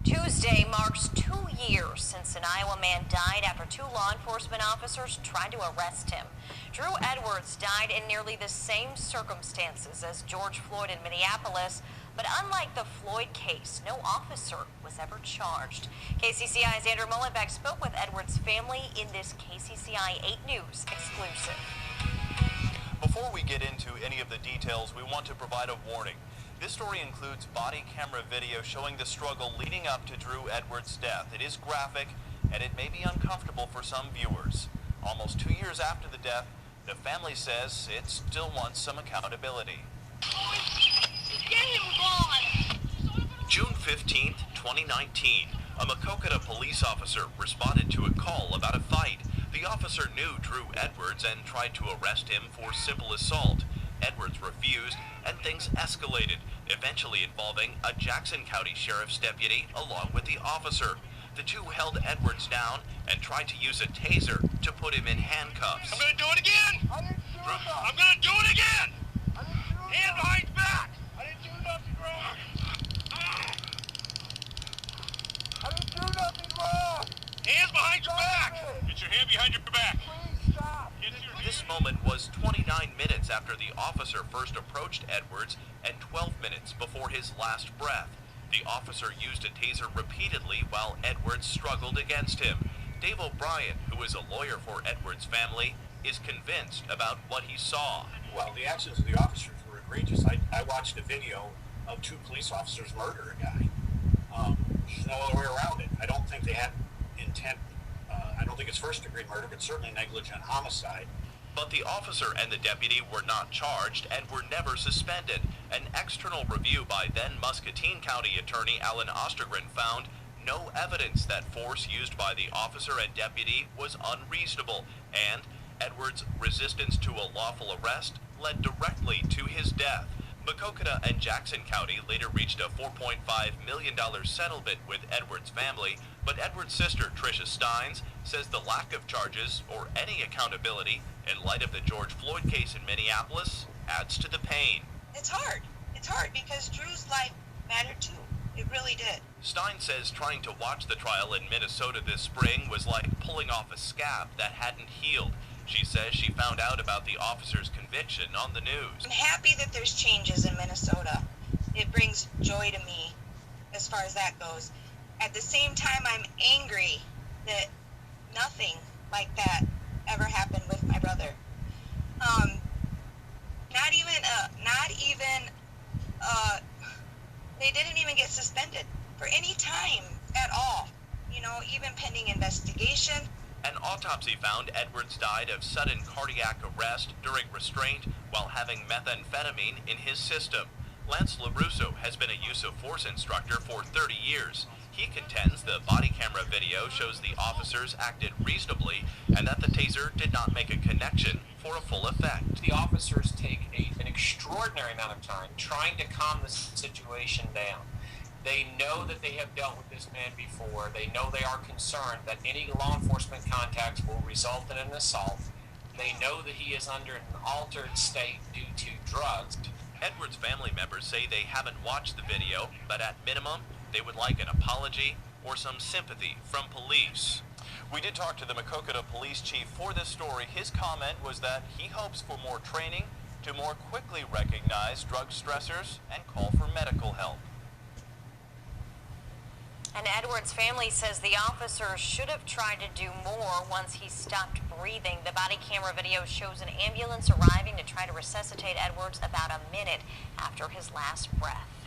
Tuesday marks 2 years since an Iowa man died after 2 law enforcement officers tried to arrest him. Drew Edwards died in nearly the same circumstances as George Floyd in Minneapolis, but unlike the Floyd case, no officer was ever charged. KCCI's Andrew Mullenbeck spoke with Edwards' family in this KCCI 8 News exclusive. Before we get into any of the details, we want to provide a warning. This story includes body camera video showing the struggle leading up to Drew Edwards' death. It is graphic, and it may be uncomfortable for some viewers. Almost 2 years after the death, the family says it still wants some accountability. June 15th, 2019, a Maquoketa police officer responded to a call about a fight. The officer knew Drew Edwards and tried to arrest him for simple assault. Edwards refused, and things escalated, eventually involving a Jackson County Sheriff's deputy along with the officer. The two held Edwards down and tried to use a taser to put him in handcuffs. I'm gonna do it again! I'm gonna do it again! Hand behind his back! I didn't do nothing wrong! I didn't do nothing wrong! Hands behind your back! Get your hand behind your back! Please stop! This moment was 29 minutes after the officer first approached Edwards and 12 minutes before his last breath. The officer used a taser repeatedly while Edwards struggled against him. Dave O'Brien, who is a lawyer for Edwards' family, is convinced about what he saw. Well, the actions of the officers were egregious. I watched a video of 2 police officers murder a guy. There's no other way around it. I don't think they had intent. I don't think it's first-degree murder, but certainly negligent homicide. But the officer and the deputy were not charged and were never suspended. An external review by then Muscatine County Attorney Alan Ostergren found no evidence that force used by the officer and deputy was unreasonable, and Edwards' resistance to a lawful arrest led directly to his death. Maquoketa and Jackson County later reached a $4.5 million settlement with Edwards' family, but Edwards' sister, Tricia Steins, says the lack of charges or any accountability in light of the George Floyd case in Minneapolis adds to the pain. It's hard. It's hard because Drew's life mattered too. It really did. Stein says trying to watch the trial in Minnesota this spring was like pulling off a scab that hadn't healed. She says she found out about the officer's conviction on the news. I'm happy that there's changes in Minnesota. It brings joy to me as far as that goes. At the same time, I'm angry that nothing like that ever happened with my brother. They didn't even get suspended for any time at all. You know, even pending investigation. An autopsy found Edwards died of sudden cardiac arrest during restraint while having methamphetamine in his system. Lance LaRusso has been a use of force instructor for 30 years. He contends the body camera video shows the officers acted reasonably and that the taser did not make a connection for a full effect. The officers take an extraordinary amount of time trying to calm the situation down. They know that they have dealt with this man before. They know they are concerned that any law enforcement contacts will result in an assault. They know that he is under an altered state due to drugs. Edwards' family members say they haven't watched the video, but at minimum, they would like an apology or some sympathy from police. We did talk to the Maquoketa police chief for this story. His comment was that he hopes for more training to more quickly recognize drug stressors and call for medical help. And Edwards' family says the officer should have tried to do more once he stopped breathing. The body camera video shows an ambulance arriving to try to resuscitate Edwards about a minute after his last breath.